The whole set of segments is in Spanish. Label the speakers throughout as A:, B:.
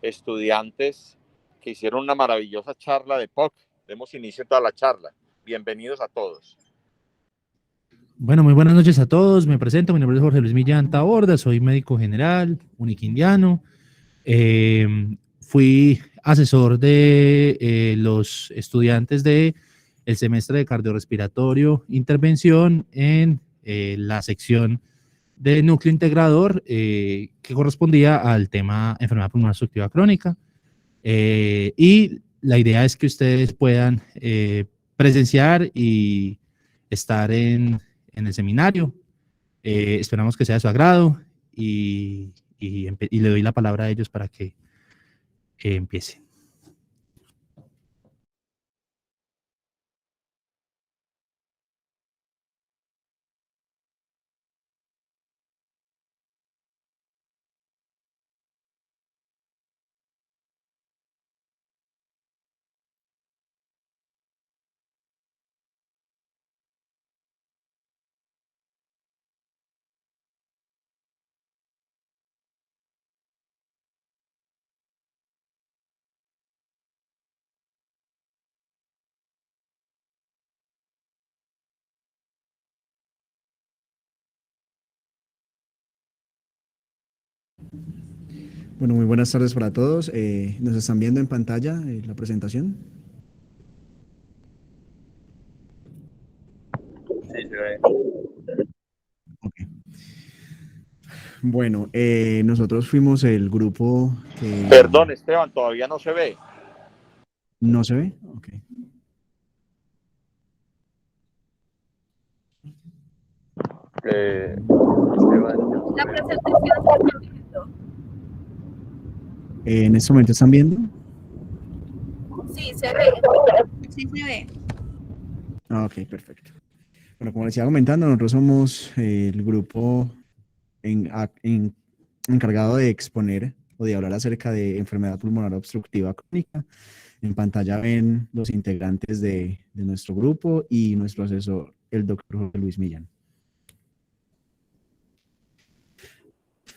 A: estudiantes que hicieron una maravillosa charla de POC. Demos inicio a toda la charla. Bienvenidos a todos.
B: Bueno, muy buenas noches a todos. Me presento, mi nombre es Jorge Luis Millán Taborda, soy médico general, uniquindiano. Fui asesor de los estudiantes de el semestre de cardiorrespiratorio intervención en la sección de núcleo integrador que correspondía al tema enfermedad pulmonar obstructiva crónica. Y la idea es que ustedes puedan presenciar y estar en el seminario. Esperamos que sea de su agrado y le doy la palabra a ellos para que empiece.
C: Bueno, muy buenas tardes para todos. ¿Nos están viendo en pantalla la presentación?
A: Sí, se ve.
C: Okay. Bueno, nosotros fuimos el grupo que...
A: Perdón, Esteban, todavía no se ve.
C: ¿No se ve? Ok.
A: Esteban,
D: la presentación.
C: ¿En este momento están viendo?
D: Sí, se ve. Sí, se ve.
C: Ok, perfecto. Bueno, como les iba comentando, nosotros somos el grupo encargado de exponer o de hablar acerca de enfermedad pulmonar obstructiva crónica. En pantalla ven los integrantes de nuestro grupo y nuestro asesor, el doctor Jorge Luis Millán.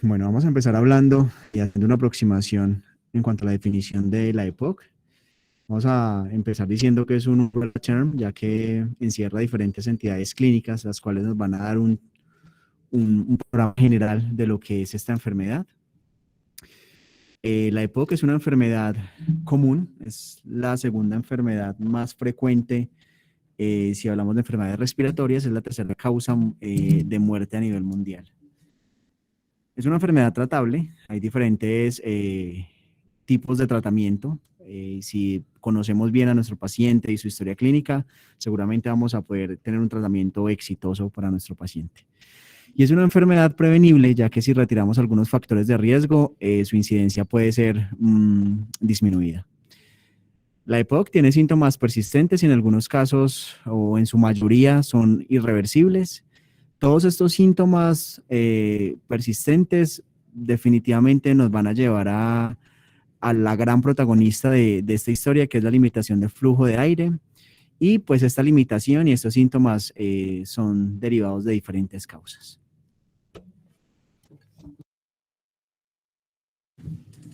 C: Bueno, vamos a empezar hablando y haciendo una aproximación en cuanto a la definición de la EPOC. Vamos a empezar diciendo que es un umbrella term, ya que encierra diferentes entidades clínicas, las cuales nos van a dar un programa general de lo que es esta enfermedad. La EPOC es una enfermedad común, es la segunda enfermedad más frecuente. Si hablamos de enfermedades respiratorias, es la tercera causa de muerte a nivel mundial. Es una enfermedad tratable, hay diferentes tipos de tratamiento. Si conocemos bien a nuestro paciente y su historia clínica, seguramente vamos a poder tener un tratamiento exitoso para nuestro paciente. Y es una enfermedad prevenible, ya que si retiramos algunos factores de riesgo, su incidencia puede ser disminuida. La EPOC tiene síntomas persistentes y en algunos casos, o en su mayoría, son irreversibles. Todos estos síntomas persistentes definitivamente nos van a llevar a la gran protagonista de esta historia, que es la limitación del flujo de aire. Y pues esta limitación y estos síntomas son derivados de diferentes causas.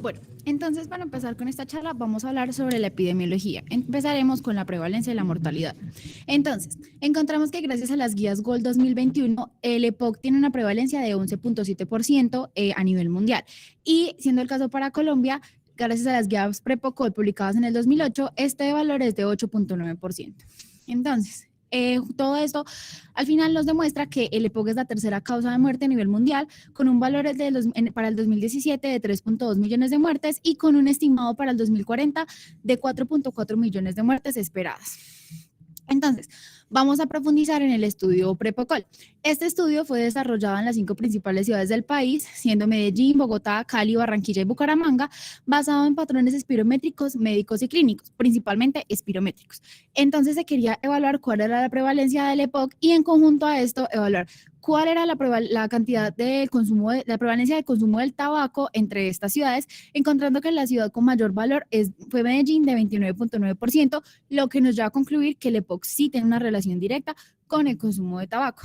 E: Bueno, entonces para empezar con esta charla vamos a hablar sobre la epidemiología. Empezaremos con la prevalencia y la mortalidad. Entonces, encontramos que gracias a las guías GOLD 2021, el EPOC tiene una prevalencia de 11.7% a nivel mundial. Y siendo el caso para Colombia, gracias a las guías PREPOCOL publicadas en el 2008, este valor es de 8.9%. Entonces, todo esto al final nos demuestra que el EPOC es la tercera causa de muerte a nivel mundial, con un valor para el 2017 de 3.2 millones de muertes y con un estimado para el 2040 de 4.4 millones de muertes esperadas. Entonces, vamos a profundizar en el estudio PREPOCOL. Este estudio fue desarrollado en las 5 principales ciudades del país, siendo Medellín, Bogotá, Cali, Barranquilla y Bucaramanga, basado en patrones espirométricos, médicos y clínicos, principalmente espirométricos. Entonces, se quería evaluar cuál era la prevalencia del EPOC y en conjunto a esto, evaluar cuál era la cantidad de consumo, la prevalencia de consumo del tabaco entre estas ciudades, encontrando que la ciudad con mayor valor fue Medellín de 29.9%, lo que nos lleva a concluir que el EPOC sí tiene una relación directa con el consumo de tabaco.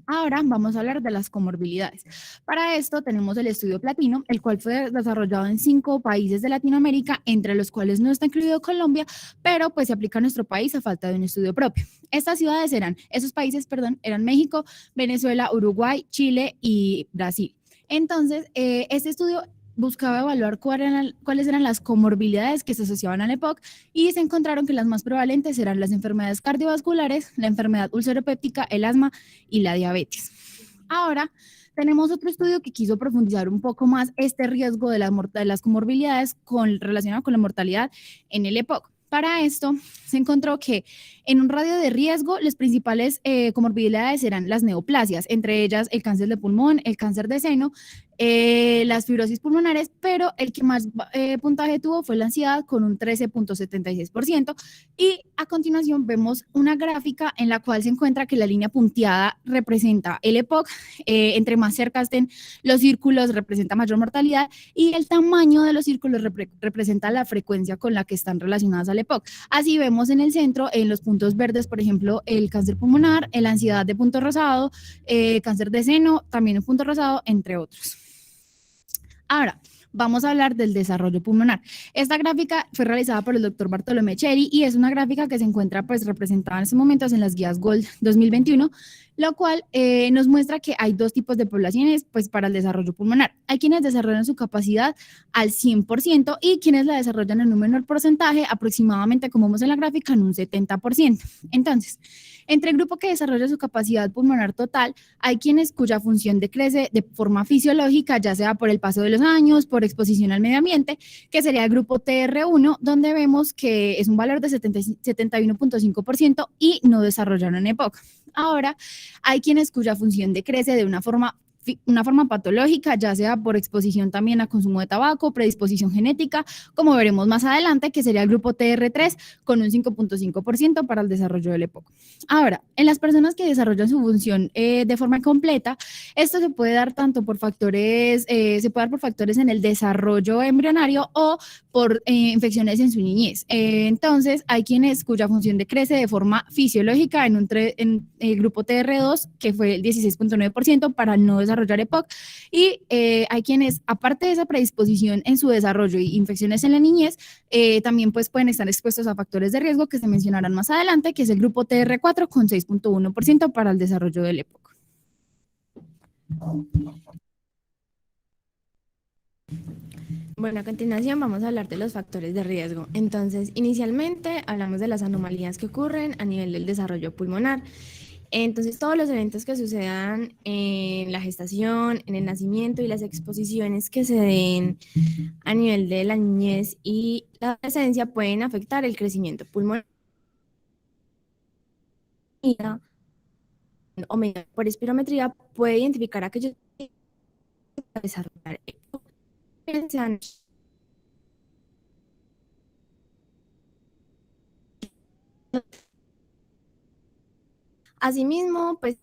E: Ahora vamos a hablar de las comorbilidades. Para esto tenemos el estudio Platino, el cual fue desarrollado en 5 países de Latinoamérica, entre los cuales no está incluido Colombia, pero pues se aplica a nuestro país a falta de un estudio propio. Esos países, perdón, eran México, Venezuela, Uruguay, Chile y Brasil. Entonces, este estudio buscaba evaluar cuáles eran las comorbilidades que se asociaban al EPOC y se encontraron que las más prevalentes eran las enfermedades cardiovasculares, la enfermedad ulceropéptica, el asma y la diabetes. Ahora, tenemos otro estudio que quiso profundizar un poco más este riesgo de las comorbilidades relacionado con la mortalidad en el EPOC. Para esto, se encontró que en un radio de riesgo, las principales comorbilidades eran las neoplasias, entre ellas el cáncer de pulmón, el cáncer de seno, las fibrosis pulmonares, pero el que más puntaje tuvo fue la ansiedad con un 13.76%. Y a continuación vemos una gráfica en la cual se encuentra que la línea punteada representa el EPOC, entre más cerca estén los círculos representa mayor mortalidad y el tamaño de los círculos representa la frecuencia con la que están relacionadas al EPOC. Así vemos en el centro, en los puntos verdes, por ejemplo, el cáncer pulmonar, la ansiedad de punto rosado, cáncer de seno, también en punto rosado, entre otros. Ahora, vamos a hablar del desarrollo pulmonar. Esta gráfica fue realizada por el doctor Bartolomé Cheri y es una gráfica que se encuentra pues representada en estos momentos en las guías GOLD 2021, lo cual nos muestra que hay dos tipos de poblaciones pues para el desarrollo pulmonar. Hay quienes desarrollan su capacidad al 100% y quienes la desarrollan en un menor porcentaje, aproximadamente como vemos en la gráfica, en un 70%. Entonces, entre el grupo que desarrolla su capacidad pulmonar total, hay quienes cuya función decrece de forma fisiológica, ya sea por el paso de los años, por exposición al medio ambiente, que sería el grupo TR1, donde vemos que es un valor de 71.5% y no desarrollaron EPOC. Ahora, hay quienes cuya función decrece de una forma patológica, ya sea por exposición también a consumo de tabaco, predisposición genética, como veremos más adelante, que sería el grupo TR3 con un 5.5% para el desarrollo del EPOC. Ahora, en las personas que desarrollan su función de forma completa, esto se puede dar tanto por factores, en el desarrollo embrionario o por infecciones en su niñez. Entonces, hay quienes cuya función decrece de forma fisiológica en el grupo TR2, que fue el 16.9% para no desarrollar EPOC, y hay quienes, aparte de esa predisposición en su desarrollo y infecciones en la niñez, también pues pueden estar expuestos a factores de riesgo que se mencionarán más adelante, que es el grupo TR4 con 6.1% para el desarrollo del EPOC.
F: Bueno, a continuación vamos a hablar de los factores de riesgo. Entonces, inicialmente hablamos de las anomalías que ocurren a nivel del desarrollo pulmonar. Entonces, todos los eventos que sucedan en la gestación, en el nacimiento y las exposiciones que se den a nivel de la niñez y la adolescencia pueden afectar el crecimiento pulmonar o por espirometría puede identificar aquellos que desarrollar. Asimismo, pues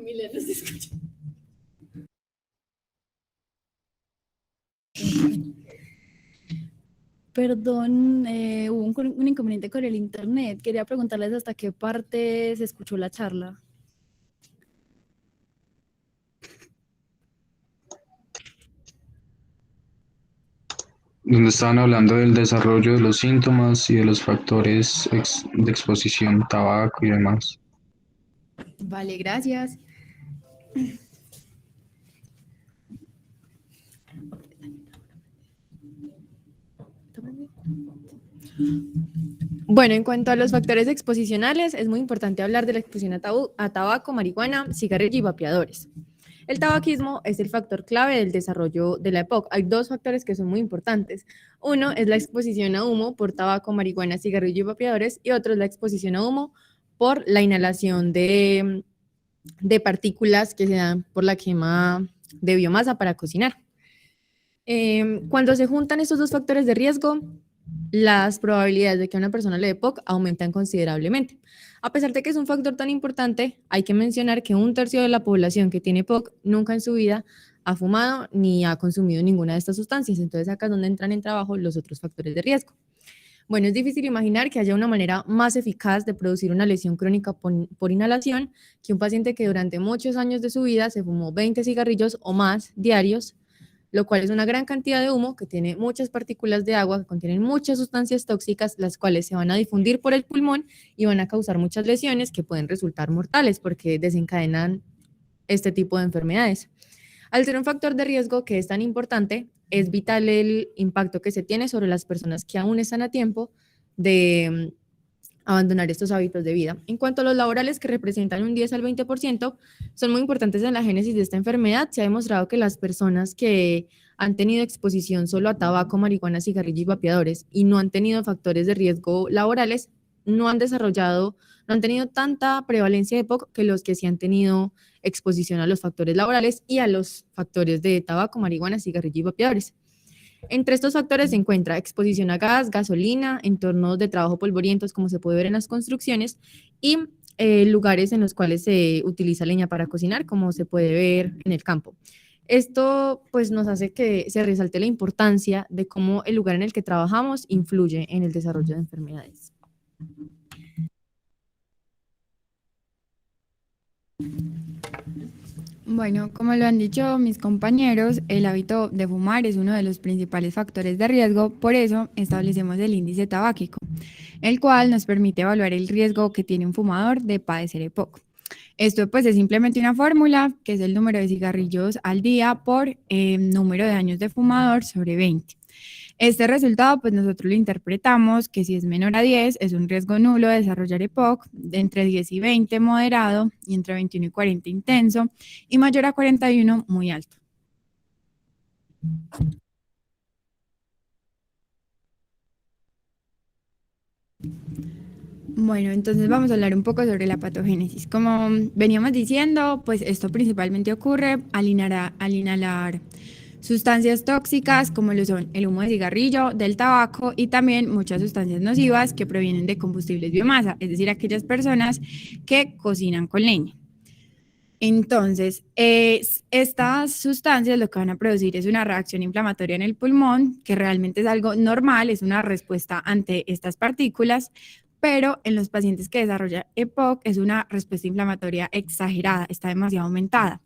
E: Emilia nos escucha. Perdón, hubo un inconveniente con el internet. Quería preguntarles hasta qué parte se escuchó la charla.
G: Donde estaban hablando del desarrollo de los síntomas y de los factores de exposición, tabaco y demás.
E: Vale, gracias.
F: Bueno, en cuanto a los factores exposicionales, es muy importante hablar de la exposición a tabaco, marihuana, cigarrillo y vapeadores. El tabaquismo es el factor clave del desarrollo de la EPOC. Hay dos factores que son muy importantes. Uno es la exposición a humo por tabaco, marihuana, cigarrillo y vapeadores, y otro es la exposición a humo por la inhalación de partículas que se dan por la quema de biomasa para cocinar. Cuando se juntan estos dos factores de riesgo, las probabilidades de que a una persona le dé POC aumentan considerablemente. A pesar de que es un factor tan importante, hay que mencionar que 1/3 de la población que tiene POC nunca en su vida ha fumado ni ha consumido ninguna de estas sustancias. Entonces acá es donde entran en trabajo los otros factores de riesgo. Bueno, es difícil imaginar que haya una manera más eficaz de producir una lesión crónica por inhalación que un paciente que durante muchos años de su vida se fumó 20 cigarrillos o más diarios, lo cual es una gran cantidad de humo que tiene muchas partículas de agua, que contienen muchas sustancias tóxicas, las cuales se van a difundir por el pulmón y van a causar muchas lesiones que pueden resultar mortales porque desencadenan este tipo de enfermedades. Al ser un factor de riesgo que es tan importante, es vital el impacto que se tiene sobre las personas que aún están a tiempo de abandonar estos hábitos de vida. En cuanto a los laborales, que representan un 10 al 20%, son muy importantes en la génesis de esta enfermedad. Se ha demostrado que las personas que han tenido exposición solo a tabaco, marihuana, cigarrillo y vapeadores y no han tenido factores de riesgo laborales, no han tenido tanta prevalencia de POC que los que sí han tenido exposición a los factores laborales y a los factores de tabaco, marihuana, cigarrillo y vapeadores. Entre estos factores se encuentra exposición a gas, gasolina, entornos de trabajo polvorientos, como se puede ver en las construcciones, y lugares en los cuales se utiliza leña para cocinar, como se puede ver en el campo. Esto pues nos hace que se resalte la importancia de cómo el lugar en el que trabajamos influye en el desarrollo de enfermedades.
E: Bueno, como lo han dicho mis compañeros, el hábito de fumar es uno de los principales factores de riesgo, por eso establecemos el índice tabáquico, el cual nos permite evaluar el riesgo que tiene un fumador de padecer EPOC. Esto pues es simplemente una fórmula, que es el número de cigarrillos al día por número de años de fumador sobre 20. Este resultado, pues nosotros lo interpretamos que si es menor a 10, es un riesgo nulo de desarrollar EPOC, de entre 10 y 20 moderado, y entre 21 y 40 intenso, y mayor a 41 muy alto. Bueno, entonces vamos a hablar un poco sobre la patogénesis. Como veníamos diciendo, pues esto principalmente ocurre al inhalar sustancias tóxicas como lo son el humo de cigarrillo, del tabaco y también muchas sustancias nocivas que provienen de combustibles biomasa, es decir, aquellas personas que cocinan con leña. Entonces, estas sustancias lo que van a producir es una reacción inflamatoria en el pulmón, que realmente es algo normal, es una respuesta ante estas partículas, pero en los pacientes que desarrollan EPOC es una respuesta inflamatoria exagerada, está demasiado aumentada.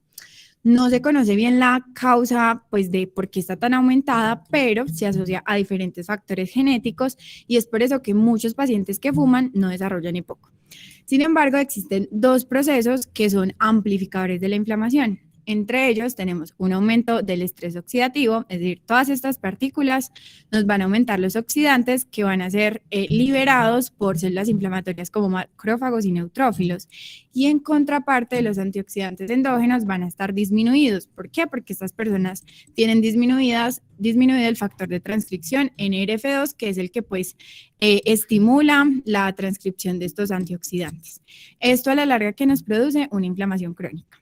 E: No se conoce bien la causa, pues, de por qué está tan aumentada, pero se asocia a diferentes factores genéticos y es por eso que muchos pacientes que fuman no desarrollan EPOC. Sin embargo, existen dos procesos que son amplificadores de la inflamación. Entre ellos tenemos un aumento del estrés oxidativo, es decir, todas estas partículas nos van a aumentar los oxidantes que van a ser liberados por células inflamatorias como macrófagos y neutrófilos. Y en contraparte, los antioxidantes endógenos van a estar disminuidos. ¿Por qué? Porque estas personas tienen disminuido el factor de transcripción NRF2, que es el que pues estimula la transcripción de estos antioxidantes. Esto a la larga que nos produce una inflamación crónica.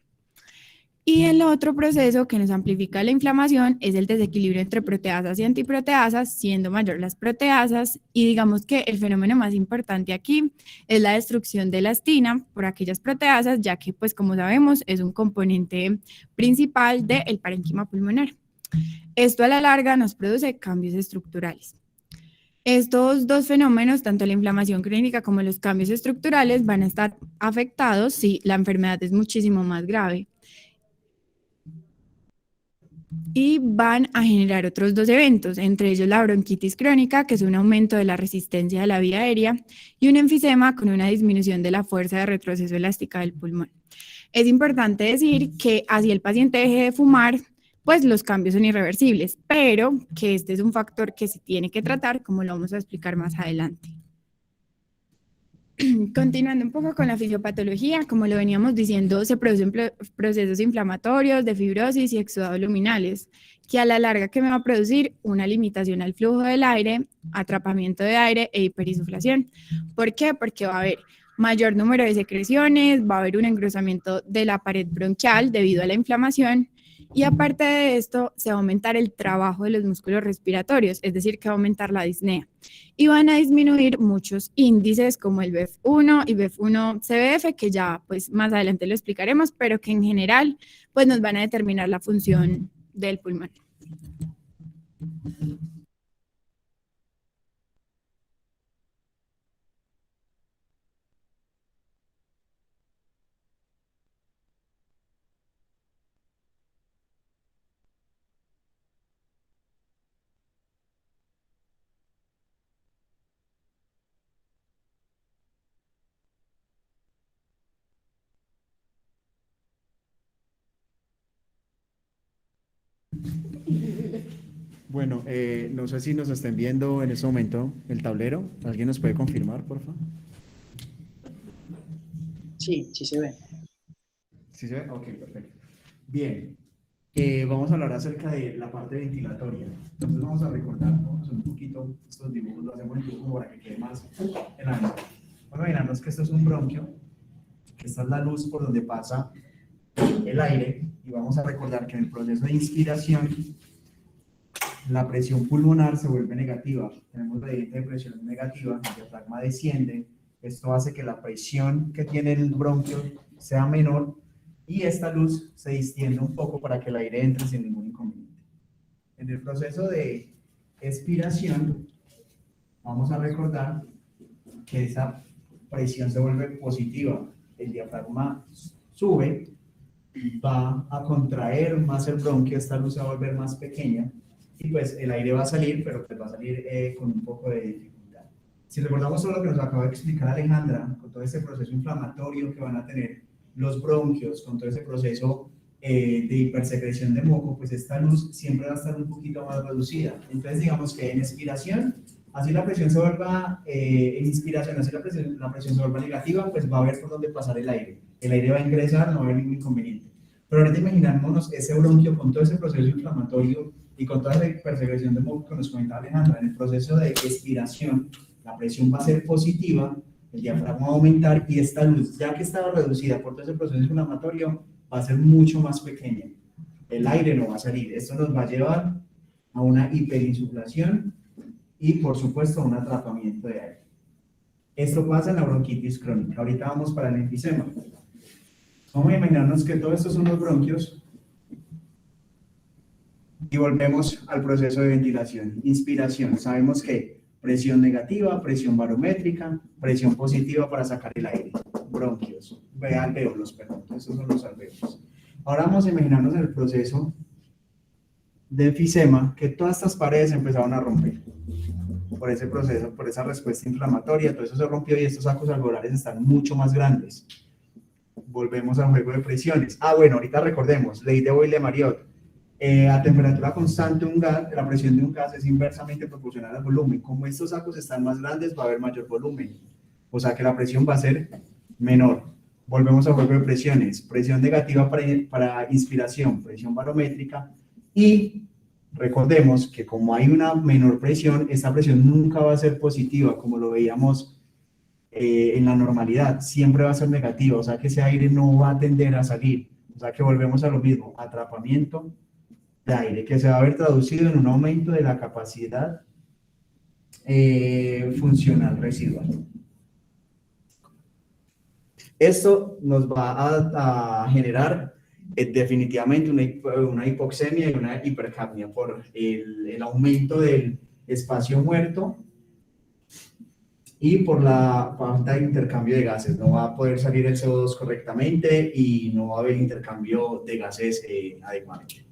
E: Y el otro proceso que nos amplifica la inflamación es el desequilibrio entre proteasas y antiproteasas, siendo mayor las proteasas. Y digamos que el fenómeno más importante aquí es la destrucción de elastina por aquellas proteasas, ya que, pues como sabemos, es un componente principal del parénquima pulmonar. Esto a la larga nos produce cambios estructurales. Estos dos fenómenos, tanto la inflamación crónica como los cambios estructurales, van a estar afectados si la enfermedad es muchísimo más grave. Y van a generar otros dos eventos, entre ellos la bronquitis crónica, que es un aumento de la resistencia de la vía aérea, y un enfisema con una disminución de la fuerza de retroceso elástica del pulmón. Es importante decir que así el paciente deje de fumar, pues los cambios son irreversibles, pero que este es un factor que se tiene que tratar, como lo vamos a explicar más adelante. Continuando un poco con la fisiopatología, como lo veníamos diciendo, se producen procesos inflamatorios, de fibrosis y exudados luminales, que a la larga que me va a producir una limitación al flujo del aire, atrapamiento de aire e hiperinsuflación. ¿Por qué? Porque va a haber mayor número de secreciones, va a haber un engrosamiento de la pared bronquial debido a la inflamación, y aparte de esto, se va a aumentar el trabajo de los músculos respiratorios, es decir, que va a aumentar la disnea. Y van a disminuir muchos índices como el BEF1 y BEF1-CBF, que ya pues más adelante lo explicaremos, pero que en general pues nos van a determinar la función del pulmón.
C: Bueno, no sé si nos estén viendo en este momento el tablero. ¿Alguien nos puede confirmar, por favor?
H: Sí, sí se ve.
C: ¿Sí se ve? Ok, perfecto. Bien, vamos a hablar acerca de la parte ventilatoria. Entonces vamos a recordar, ¿no? Un poquito estos dibujos, lo hacemos en dibujo para que quede más en la mente. Vamos a imaginarnos que esto es un bronquio, que esta es la luz por donde pasa el aire, y vamos a recordar que en el proceso de inspiración la presión pulmonar se vuelve negativa. Tenemos gradiente de presión negativa, el diafragma desciende, esto hace que la presión que tiene el bronquio sea menor y esta luz se distienda un poco para que el aire entre sin ningún inconveniente. En el proceso de expiración, vamos a recordar que esa presión se vuelve positiva, el diafragma sube, va a contraer más el bronquio, esta luz se va a volver más pequeña, y pues el aire va a salir, pero pues va a salir con un poco de dificultad. Si recordamos todo lo que nos acaba de explicar Alejandra, con todo este proceso inflamatorio que van a tener los bronquios, con todo ese proceso de hipersecreción de moco, pues esta luz siempre va a estar un poquito más reducida. Entonces digamos que en expiración, así la presión se vuelva, en inspiración, así la presión se vuelva negativa, pues va a haber por dónde pasar el aire va a ingresar, no va a haber ningún inconveniente. Pero ahorita imaginémonos ese bronquio con todo ese proceso inflamatorio y con toda esa persecución de moco que nos comentaba Alejandra. En el proceso de expiración, la presión va a ser positiva, el diafragma va a aumentar y esta luz, ya que estaba reducida por todo ese proceso inflamatorio, va a ser mucho más pequeña. El aire no va a salir. Esto nos va a llevar a una hiperinsuflación y, por supuesto, a un atrapamiento de aire. Esto pasa en la bronquitis crónica. Ahorita vamos para el enfisema. Vamos a imaginarnos que todos estos son los bronquios y volvemos al proceso de ventilación. Inspiración, sabemos que presión negativa, presión barométrica, presión positiva para sacar el aire. Bronquios, alvéolos, perdón, estos son los alvéolos. Ahora vamos a imaginarnos el proceso de enfisema, que todas estas paredes empezaron a romper por ese proceso, por esa respuesta inflamatoria, todo eso se rompió y estos sacos alveolares están mucho más grandes. Volvemos al juego de presiones. Bueno, ahorita recordemos, ley de Boyle-Mariotte. A temperatura constante, la presión de un gas es inversamente proporcional al volumen. Como estos sacos están más grandes, va a haber mayor volumen. O sea que la presión va a ser menor. Volvemos al juego de presiones. Presión negativa para inspiración, presión barométrica. Y recordemos que como hay una menor presión, esta presión nunca va a ser positiva, como lo veíamos en la normalidad, siempre va a ser negativa, o sea que ese aire no va a tender a salir, o sea que volvemos a lo mismo, atrapamiento de aire, que se va a ver traducido en un aumento de la capacidad funcional residual. Esto nos va a generar definitivamente una hipoxemia y una hipercapnia por el aumento del espacio muerto y por la falta de intercambio de gases. No va a poder salir el CO2 correctamente y no va a haber intercambio de gases adecuadamente.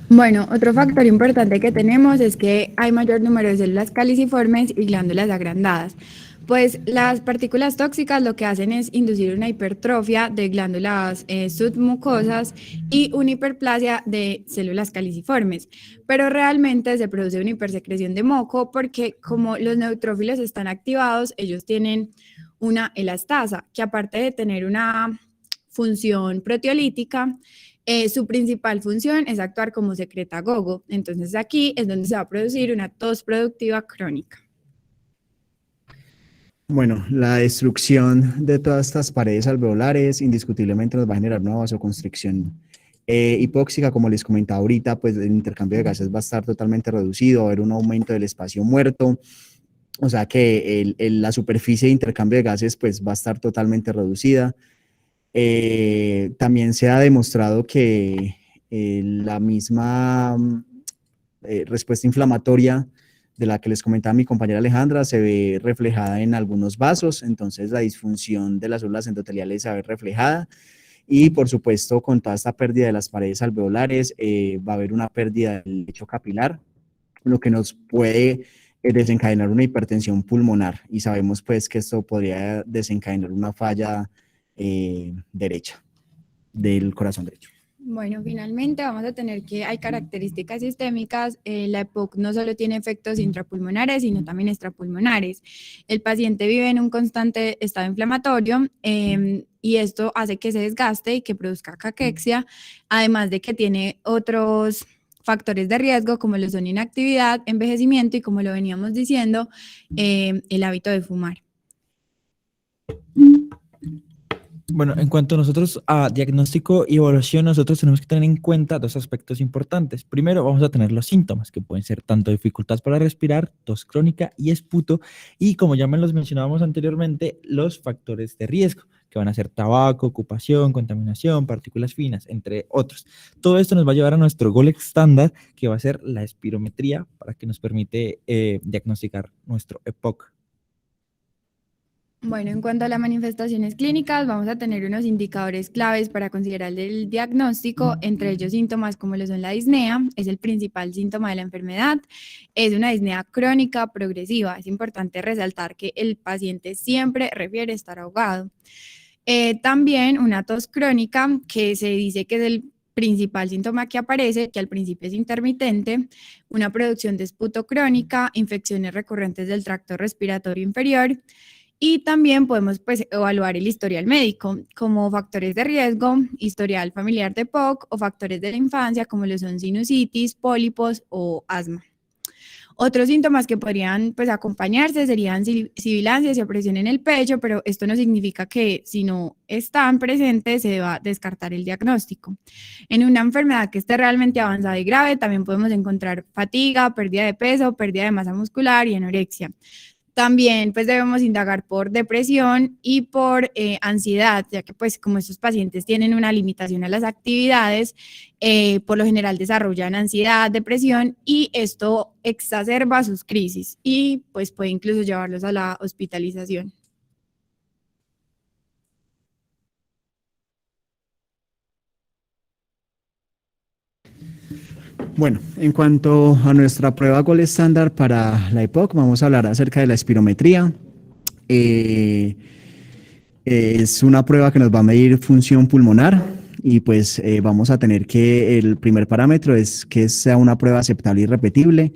F: Bueno, otro factor importante que tenemos es que hay mayor número de células caliciformes y glándulas agrandadas. Pues las partículas tóxicas lo que hacen es inducir una hipertrofia de glándulas submucosas y una hiperplasia de células caliciformes, pero realmente se produce una hipersecreción de moco porque como los neutrófilos están activados, ellos tienen una elastasa, que aparte de tener una función proteolítica, su principal función es actuar como secretagogo. Entonces aquí es donde se va a producir una tos productiva crónica.
C: Bueno, la destrucción de todas estas paredes alveolares indiscutiblemente nos va a generar una vasoconstricción hipóxica. Como les comentaba ahorita, pues el intercambio de gases va a estar totalmente reducido, va a haber un aumento del espacio muerto, o sea que la superficie de intercambio de gases pues va a estar totalmente reducida. También se ha demostrado que la misma respuesta inflamatoria de la que les comentaba mi compañera Alejandra se ve reflejada en algunos vasos, entonces la disfunción de las células endoteliales se va a ver reflejada y por supuesto con toda esta pérdida de las paredes alveolares va a haber una pérdida del lecho capilar, lo que nos puede desencadenar una hipertensión pulmonar y sabemos pues que esto podría desencadenar una falla derecha del corazón derecho.
F: Bueno, finalmente vamos a tener que hay características sistémicas. La EPOC no solo tiene efectos intrapulmonares, sino también extrapulmonares. El paciente vive en un constante estado inflamatorio y esto hace que se desgaste y que produzca caquexia, además de que tiene otros factores de riesgo como lo son inactividad, envejecimiento y como lo veníamos diciendo, el hábito de fumar.
H: Bueno, en cuanto nosotros a diagnóstico y evaluación, nosotros tenemos que tener en cuenta dos aspectos importantes. Primero, vamos a tener los síntomas, que pueden ser tanto dificultad para respirar, tos crónica y esputo, y como ya me los mencionábamos anteriormente, los factores de riesgo, que van a ser tabaco, ocupación, contaminación, partículas finas, entre otros. Todo esto nos va a llevar a nuestro gold estándar, que va a ser la espirometría, para que nos permite diagnosticar nuestro EPOC.
F: Bueno, en cuanto a las manifestaciones clínicas, vamos a tener unos indicadores claves para considerar el diagnóstico, entre ellos síntomas como lo son la disnea, es el principal síntoma de la enfermedad, es una disnea crónica progresiva, es importante resaltar que el paciente siempre refiere estar ahogado. También una tos crónica, que se dice que es el principal síntoma que aparece, que al principio es intermitente, una producción de esputo crónica, infecciones recurrentes del tracto respiratorio inferior. Y también podemos pues, evaluar el historial médico como factores de riesgo, historial familiar de EPOC o factores de la infancia como lo son sinusitis, pólipos o asma. Otros síntomas que podrían pues, acompañarse serían sibilancias y opresión en el pecho, pero esto no significa que si no están presentes se deba descartar el diagnóstico. En una enfermedad que esté realmente avanzada y grave también podemos encontrar fatiga, pérdida de peso, pérdida de masa muscular y anorexia. También pues debemos indagar por depresión y por ansiedad, ya que pues como estos pacientes tienen una limitación a las actividades, por lo general desarrollan ansiedad, depresión y esto exacerba sus crisis y pues puede incluso llevarlos a la hospitalización.
C: Bueno, en cuanto a nuestra prueba gold estándar para la EPOC, vamos a hablar acerca de la espirometría. Es una prueba que nos va a medir función pulmonar y pues vamos a tener que el primer parámetro es que sea una prueba aceptable y repetible.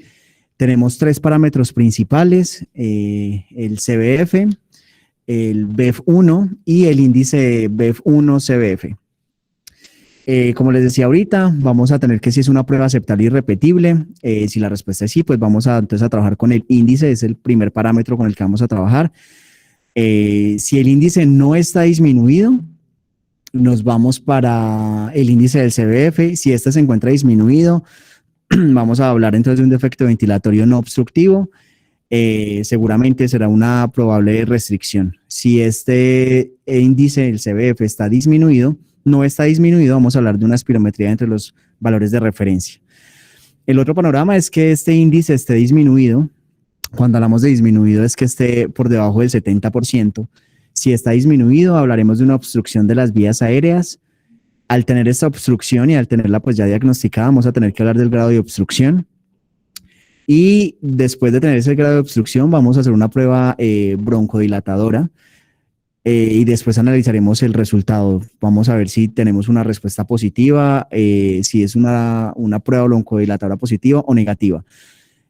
C: Tenemos tres parámetros principales, el CBF, el BEF1 y el índice BEF1-CBF. Como les decía ahorita, vamos a tener que si es una prueba aceptable y repetible. Si la respuesta es sí, pues vamos entonces a trabajar con el índice, es el primer parámetro con el que vamos a trabajar. Si el índice no está disminuido, nos vamos para el índice del CBF. Si este se encuentra disminuido, vamos a hablar entonces de un defecto ventilatorio no obstructivo. Seguramente será una probable restricción. Si este índice, el CBF, está disminuido, no está disminuido, vamos a hablar de una espirometría entre los valores de referencia. El otro panorama es que este índice esté disminuido. Cuando hablamos de disminuido es que esté por debajo del 70%. Si está disminuido, hablaremos de una obstrucción de las vías aéreas. Al tener esta obstrucción y al tenerla pues ya diagnosticada, vamos a tener que hablar del grado de obstrucción. Y después de tener ese grado de obstrucción, vamos a hacer una prueba broncodilatadora y después analizaremos el resultado. Vamos a ver si tenemos una respuesta positiva, si es una prueba broncodilatadora positiva o negativa.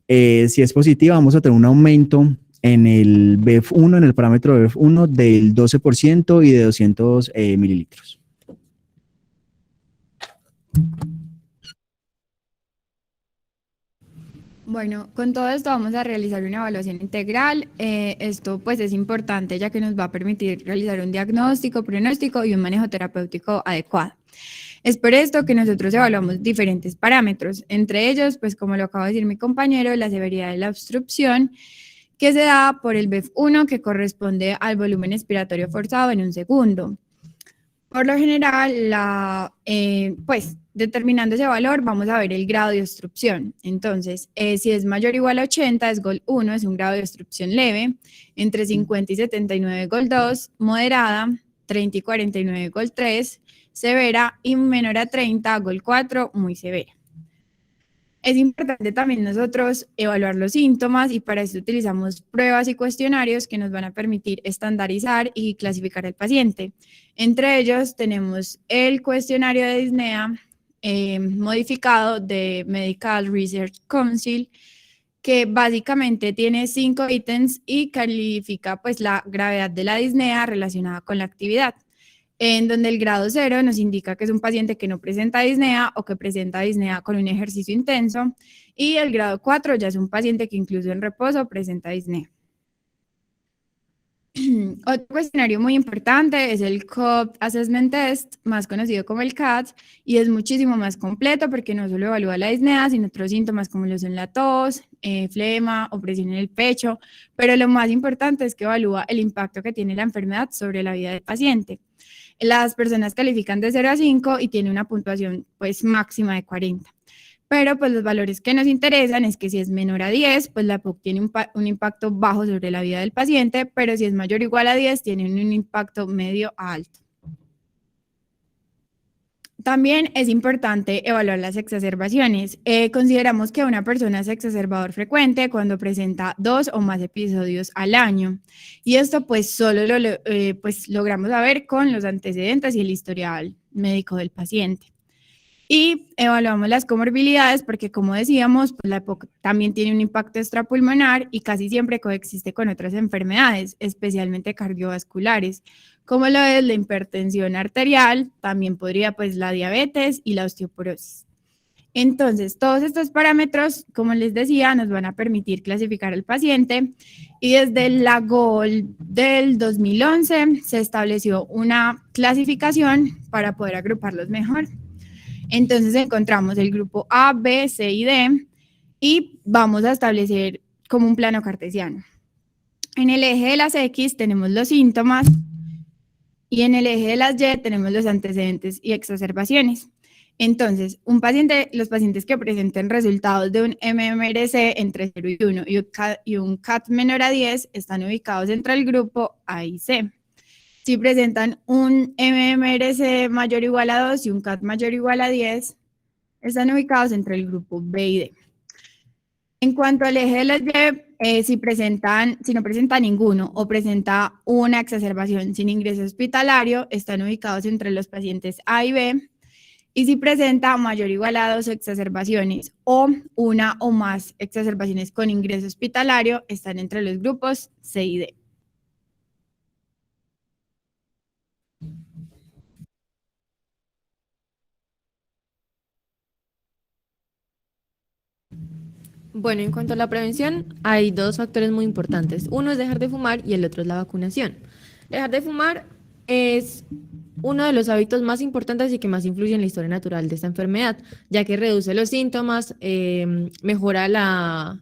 C: Si es positiva, vamos a tener un aumento en el BF1, en el parámetro BF1 del 12% y de 200 mililitros.
E: Bueno, con todo esto vamos a realizar una evaluación integral. Esto pues es importante ya que nos va a permitir realizar un diagnóstico, pronóstico y un manejo terapéutico adecuado. Es por esto que nosotros evaluamos diferentes parámetros, entre ellos, pues como lo acaba de decir mi compañero, la severidad de la obstrucción, que se da por el BF1, que corresponde al volumen expiratorio forzado en un segundo. Por lo general, pues determinando ese valor, vamos a ver el grado de obstrucción. Entonces, si es mayor o igual a 80, es GOL 1, es un grado de obstrucción leve, entre 50 y 79, GOL 2, moderada, 30 y 49, GOL 3, severa, y menor a 30, GOL 4, muy severa. Es importante también nosotros evaluar los síntomas y para eso utilizamos pruebas y cuestionarios que nos van a permitir estandarizar y clasificar al paciente. Entre ellos tenemos el cuestionario de disnea modificado de Medical Research Council, que básicamente tiene 5 ítems y califica pues la gravedad de la disnea relacionada con la actividad, en donde el grado 0 nos indica que es un paciente que no presenta disnea o que presenta disnea con un ejercicio intenso, y el grado 4 ya es un paciente que incluso en reposo presenta disnea. Otro cuestionario muy importante es el COPD Assessment Test, más conocido como el CAT, y es muchísimo más completo porque no solo evalúa la disnea, sino otros síntomas como lo son la tos, flema, opresión en el pecho, pero lo más importante es que evalúa el impacto que tiene la enfermedad sobre la vida del paciente. Las personas califican de 0 a 5 y tiene una puntuación pues máxima de 40. Pero pues los valores que nos interesan es que si es menor a 10, pues la POC tiene un impacto bajo sobre la vida del paciente, pero si es mayor o igual a 10, tiene un impacto medio a alto. También es importante evaluar las exacerbaciones. Consideramos que una persona es exacerbador frecuente cuando presenta 2 o más episodios al año. Y esto pues solo pues logramos saber con los antecedentes y el historial médico del paciente. Y evaluamos las comorbilidades porque, como decíamos, pues la EPOC también tiene un impacto extrapulmonar y casi siempre coexiste con otras enfermedades, especialmente cardiovasculares, como lo es la hipertensión arterial, también podría pues la diabetes y la osteoporosis. Entonces, todos estos parámetros, como les decía, nos van a permitir clasificar al paciente, y desde la GOL del 2011 se estableció una clasificación para poder agruparlos mejor. Entonces encontramos el grupo A, B, C y D y vamos a establecer como un plano cartesiano. En el eje de las X tenemos los síntomas y en el eje de las Y tenemos los antecedentes y exacerbaciones. Entonces, los pacientes que presenten resultados de un MMRC entre 0 y 1 y un CAT menor a 10 están ubicados entre el grupo A y C. Si presentan un MMRC mayor o igual a 2 y un CAT mayor o igual a 10, están ubicados entre el grupo B y D. En cuanto al eje de las Y, si no presenta ninguno o presenta una exacerbación sin ingreso hospitalario, están ubicados entre los pacientes A y B. Y si presenta mayor o igual a 2 exacerbaciones o una o más exacerbaciones con ingreso hospitalario, están entre los grupos C y D.
F: Bueno, en cuanto a la prevención, hay dos factores muy importantes. Uno es dejar de fumar y el otro es la vacunación. Dejar de fumar es uno de los hábitos más importantes y que más influye en la historia natural de esta enfermedad, ya que reduce los síntomas, mejora la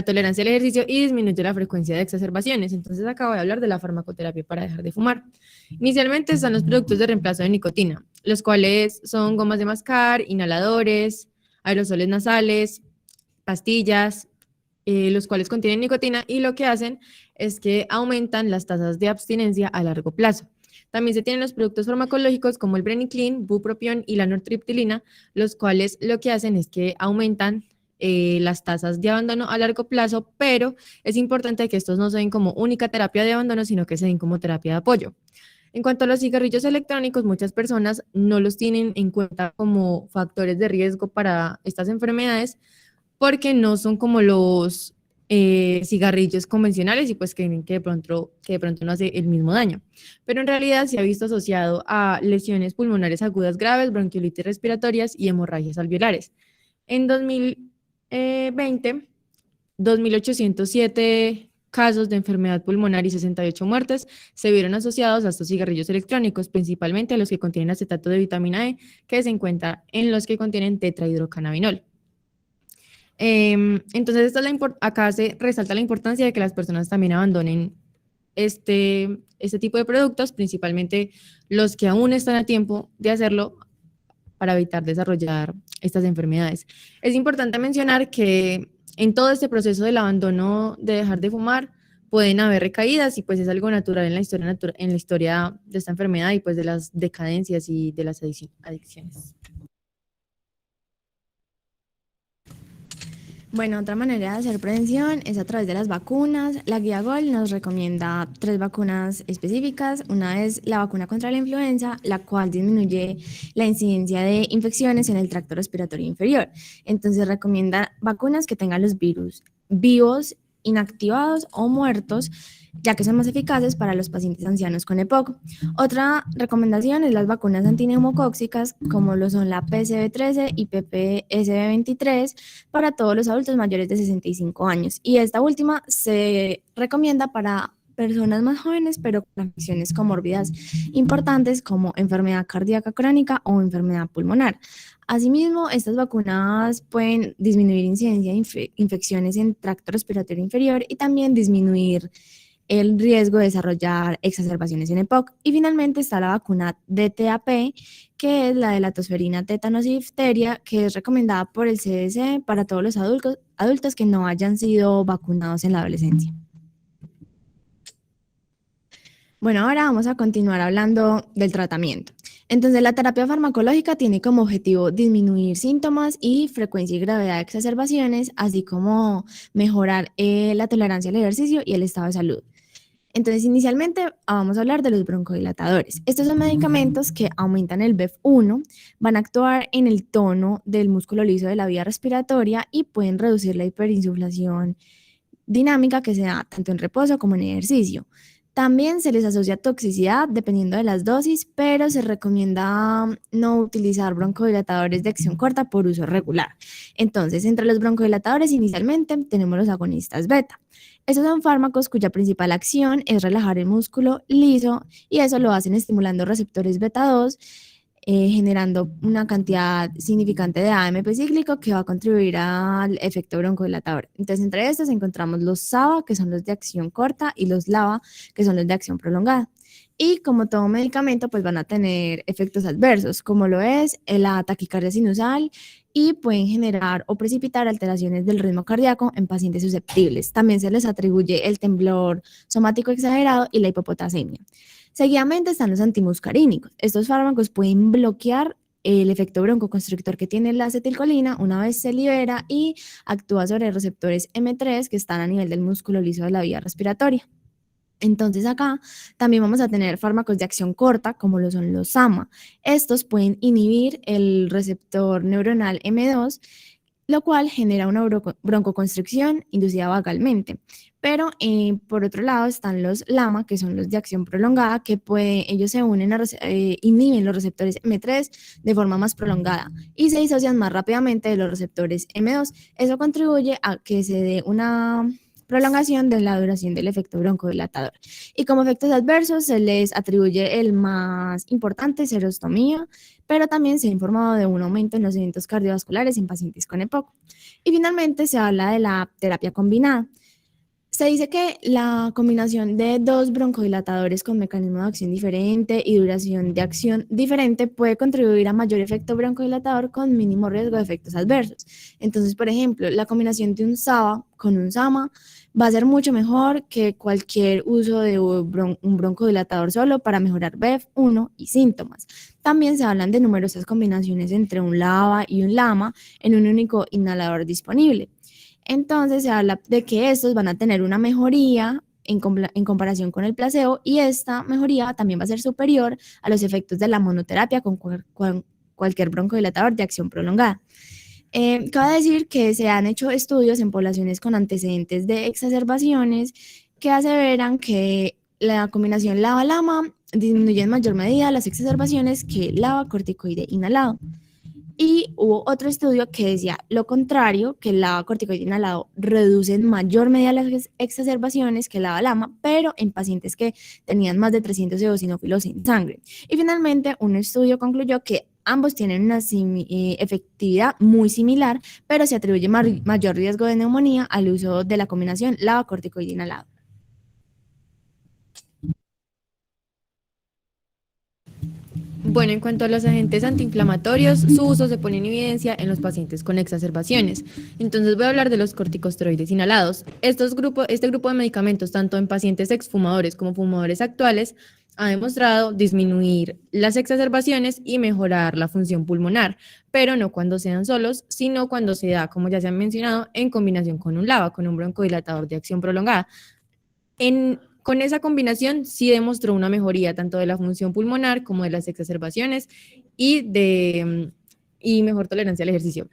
F: tolerancia al ejercicio y disminuye la frecuencia de exacerbaciones. Entonces, acá voy a hablar de la farmacoterapia para dejar de fumar. Inicialmente están los productos de reemplazo de nicotina, los cuales son gomas de mascar, inhaladores, aerosoles nasales, pastillas, los cuales contienen nicotina y lo que hacen es que aumentan las tasas de abstinencia a largo plazo. También se tienen los productos farmacológicos como el Breniclin, bupropión y la nortriptilina, los cuales lo que hacen es que aumentan las tasas de abandono a largo plazo, pero es importante que estos no se den como única terapia de abandono, sino que se den como terapia de apoyo. En cuanto a los cigarrillos electrónicos, muchas personas no los tienen en cuenta como factores de riesgo para estas enfermedades porque no son como los cigarrillos convencionales y pues creen que de pronto no hace el mismo daño. Pero en realidad se ha visto asociado a lesiones pulmonares agudas graves, bronquiolitis respiratorias y hemorragias alveolares. En 2020, 2.807 casos de enfermedad pulmonar y 68 muertes se vieron asociados a estos cigarrillos electrónicos, principalmente a los que contienen acetato de vitamina E, que se encuentra en los que contienen tetrahidrocannabinol. Entonces, acá se resalta la importancia de que las personas también abandonen este tipo de productos, principalmente los que aún están a tiempo de hacerlo para evitar desarrollar estas enfermedades. Es importante mencionar que en todo este proceso del abandono de dejar de fumar pueden haber recaídas y pues es algo natural en la historia de esta enfermedad y pues de las decadencias y de las adicciones. Bueno, otra manera de hacer prevención es a través de las vacunas. La guía GOL nos recomienda 3 vacunas específicas. Una es la vacuna contra la influenza, la cual disminuye la incidencia de infecciones en el tracto respiratorio inferior. Entonces recomienda vacunas que tengan los virus vivos, inactivados o muertos, ya que son más eficaces para los pacientes ancianos con EPOC. Otra recomendación es las vacunas antineumocóxicas, como lo son la PCV13 y PPSV23, para todos los adultos mayores de 65 años. Y esta última se recomienda para personas más jóvenes, pero con afecciones comórbidas importantes como enfermedad cardíaca crónica o enfermedad pulmonar. Asimismo, estas vacunas pueden disminuir incidencia de infecciones en tracto respiratorio inferior y también disminuir el riesgo de desarrollar exacerbaciones en EPOC. Y finalmente está la vacuna DTaP, que es la de la tosferina, tétanos y difteria, que es recomendada por el CDC para todos los adultos que no hayan sido vacunados en la adolescencia. Bueno, ahora vamos a continuar hablando del tratamiento. Entonces, la terapia farmacológica tiene como objetivo disminuir síntomas y frecuencia y gravedad de exacerbaciones, así como mejorar la tolerancia al ejercicio y el estado de salud. Entonces, inicialmente vamos a hablar de los broncodilatadores. Estos son medicamentos que aumentan el BEF1, van a actuar en el tono del músculo liso de la vía respiratoria y pueden reducir la hiperinsuflación dinámica que se da tanto en reposo como en ejercicio. También se les asocia toxicidad dependiendo de las dosis, pero se recomienda no utilizar broncodilatadores de acción corta por uso regular. Entonces, entre los broncodilatadores inicialmente tenemos los agonistas beta. Estos son fármacos cuya principal acción es relajar el músculo liso y eso lo hacen estimulando receptores beta 2, generando una cantidad significante de AMP cíclico que va a contribuir al efecto broncodilatador. Entonces, entre estos encontramos los SABA, que son los de acción corta, y los LABA, que son los de acción prolongada. Y como todo medicamento, pues van a tener efectos adversos, como lo es la taquicardia sinusal, y pueden generar o precipitar alteraciones del ritmo cardíaco en pacientes susceptibles. También se les atribuye el temblor somático exagerado y la hipopotasemia. Seguidamente están los antimuscarínicos. Estos fármacos pueden bloquear el efecto broncoconstrictor que tiene la acetilcolina una vez se libera y actúa sobre receptores M3 que están a nivel del músculo liso de la vía respiratoria. Entonces acá también vamos a tener fármacos de acción corta, como lo son los SAMA. Estos pueden inhibir el receptor neuronal M2, lo cual genera una broncoconstricción inducida vagalmente. Pero por otro lado están los LAMA, que son los de acción prolongada, que ellos se unen inhiben los receptores M3 de forma más prolongada y se disocian más rápidamente de los receptores M2. Eso contribuye a que se dé una prolongación de la duración del efecto broncodilatador. Y como efectos adversos se les atribuye el más importante, serostomía, pero también se ha informado de un aumento en los eventos cardiovasculares en pacientes con EPOC. Y finalmente se habla de la terapia combinada. Se dice que la combinación de dos broncodilatadores con mecanismo de acción diferente y duración de acción diferente puede contribuir a mayor efecto broncodilatador con mínimo riesgo de efectos adversos. Entonces, por ejemplo, la combinación de un SABA con un SAMA va a ser mucho mejor que cualquier uso de un broncodilatador solo para mejorar BEF1 y síntomas. También se hablan de numerosas combinaciones entre un LABA y un LAMA en un único inhalador disponible. Entonces se habla de que estos van a tener una mejoría en comparación con el placebo y esta mejoría también va a ser superior a los efectos de la monoterapia con cualquier broncodilatador de acción prolongada. Cabe decir que se han hecho estudios en poblaciones con antecedentes de exacerbaciones que aseveran que la combinación LABA-LAMA disminuye en mayor medida las exacerbaciones que el LABA corticoide inhalado. Y hubo otro estudio que decía lo contrario, que el LABA corticoide inhalado reduce en mayor medida las exacerbaciones que el LABA-LAMA, pero en pacientes que tenían más de 300 eosinófilos en sangre. Y finalmente, un estudio concluyó que ambos tienen una efectividad muy similar, pero se atribuye mayor riesgo de neumonía al uso de la combinación LABA corticoide inhalado.
I: Bueno, en cuanto a los agentes antiinflamatorios, su uso se pone en evidencia en los pacientes con exacerbaciones. Entonces voy a hablar de los corticosteroides inhalados. Este grupo de medicamentos, tanto en pacientes exfumadores como fumadores actuales, ha demostrado disminuir las exacerbaciones y mejorar la función pulmonar, pero no cuando sean solos, sino cuando se da, como ya se ha mencionado, en combinación con un LABA, con un broncodilatador de acción prolongada. Con esa combinación sí demostró una mejoría tanto de la función pulmonar como de las exacerbaciones y mejor tolerancia al ejercicio.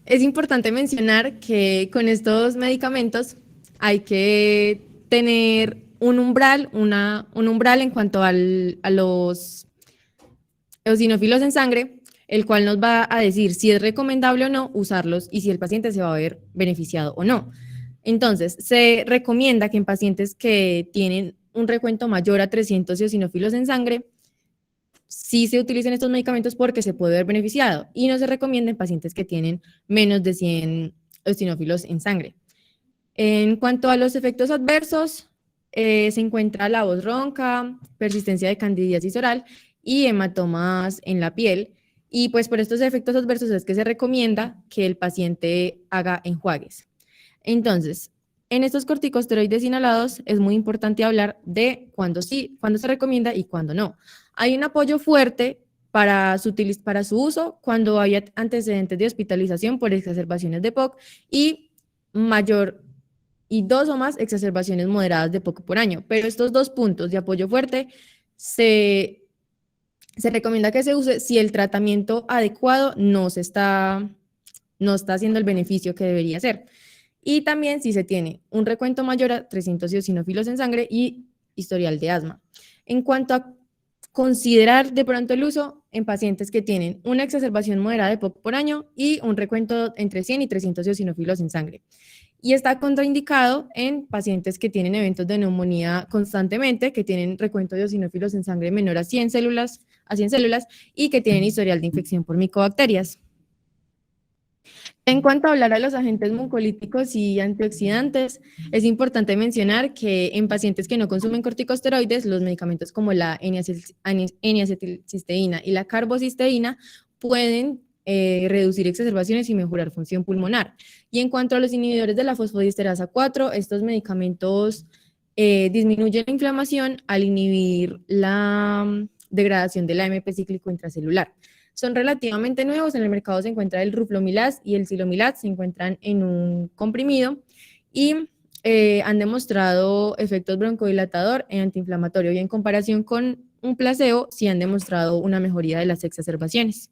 I: Es importante mencionar que con estos medicamentos hay que tener un umbral, un umbral en cuanto a los eosinófilos en sangre, el cual nos va a decir si es recomendable o no usarlos y si el paciente se va a ver beneficiado o no. Entonces, se recomienda que en pacientes que tienen un recuento mayor a 300 eosinófilos en sangre, sí se utilicen estos medicamentos porque se puede ver beneficiado, y no se recomienda en pacientes que tienen menos de 100 eosinófilos en sangre. En cuanto a los efectos adversos, se encuentra la voz ronca, persistencia de candidiasis oral y hematomas en la piel. Y pues por estos efectos adversos es que se recomienda que el paciente haga enjuagues. Entonces, en estos corticosteroides inhalados es muy importante hablar de cuándo sí, cuándo se recomienda y cuándo no. Hay un apoyo fuerte para su uso cuando hay antecedentes de hospitalización por exacerbaciones de POC y 2 o más exacerbaciones moderadas de POC por año. Pero estos 2 puntos de apoyo fuerte se recomienda que se use si el tratamiento adecuado no está haciendo el beneficio que debería ser. Y también si se tiene un recuento mayor a 300 eosinófilos en sangre y historial de asma. En cuanto a considerar de pronto el uso en pacientes que tienen una exacerbación moderada de POC por año y un recuento entre 100 y 300 eosinófilos en sangre. Y está contraindicado en pacientes que tienen eventos de neumonía constantemente, que tienen recuento de eosinófilos en sangre menor a 100 células y que tienen historial de infección por micobacterias. En cuanto a hablar a los agentes mucolíticos y antioxidantes, es importante mencionar que en pacientes que no consumen corticosteroides, los medicamentos como la N-acetilcisteína y la carbocisteína pueden reducir exacerbaciones y mejorar función pulmonar. Y en cuanto a los inhibidores de la fosfodiesterasa 4, estos medicamentos disminuyen la inflamación al inhibir la degradación de la AMP cíclico intracelular. Son relativamente nuevos, en el mercado se encuentra el ruflomilaz y el silomilaz, se encuentran en un comprimido y han demostrado efectos broncodilatador y antiinflamatorio, y en comparación con un placebo sí han demostrado una mejoría de las exacerbaciones.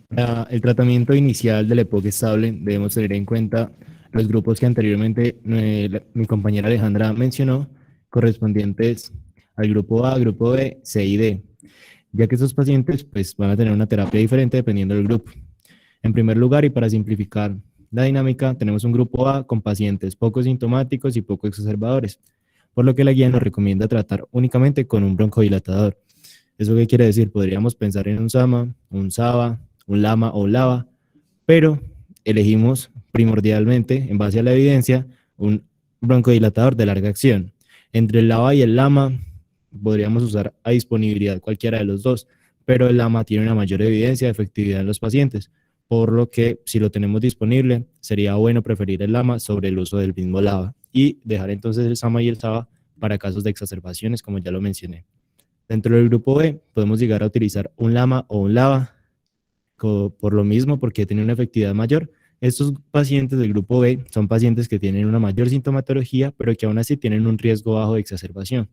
B: Para el tratamiento inicial del EPOC estable debemos tener en cuenta los grupos que anteriormente mi compañera Alejandra mencionó, correspondientes al grupo A, grupo B, C y D, ya que estos pacientes pues, van a tener una terapia diferente dependiendo del grupo. En primer lugar, y para simplificar la dinámica, tenemos un grupo A con pacientes poco sintomáticos y poco exacerbadores, por lo que la guía nos recomienda tratar únicamente con un broncodilatador. ¿Eso qué quiere decir? Podríamos pensar en un SAMA, un SABA, un LAMA o LABA, pero elegimos primordialmente, en base a la evidencia, un broncodilatador de larga acción. Entre el LABA y el LAMA podríamos usar a disponibilidad cualquiera de los dos, pero el LAMA tiene una mayor evidencia de efectividad en los pacientes, por lo que si lo tenemos disponible, sería bueno preferir el LAMA sobre el uso del mismo LABA y dejar entonces el SAMA y el SABA para casos de exacerbaciones, como ya lo mencioné. Dentro del grupo B, podemos llegar a utilizar un LAMA o un LABA, por lo mismo, porque tiene una efectividad mayor. Estos pacientes del grupo B son pacientes que tienen una mayor sintomatología, pero que aún así tienen un riesgo bajo de exacerbación.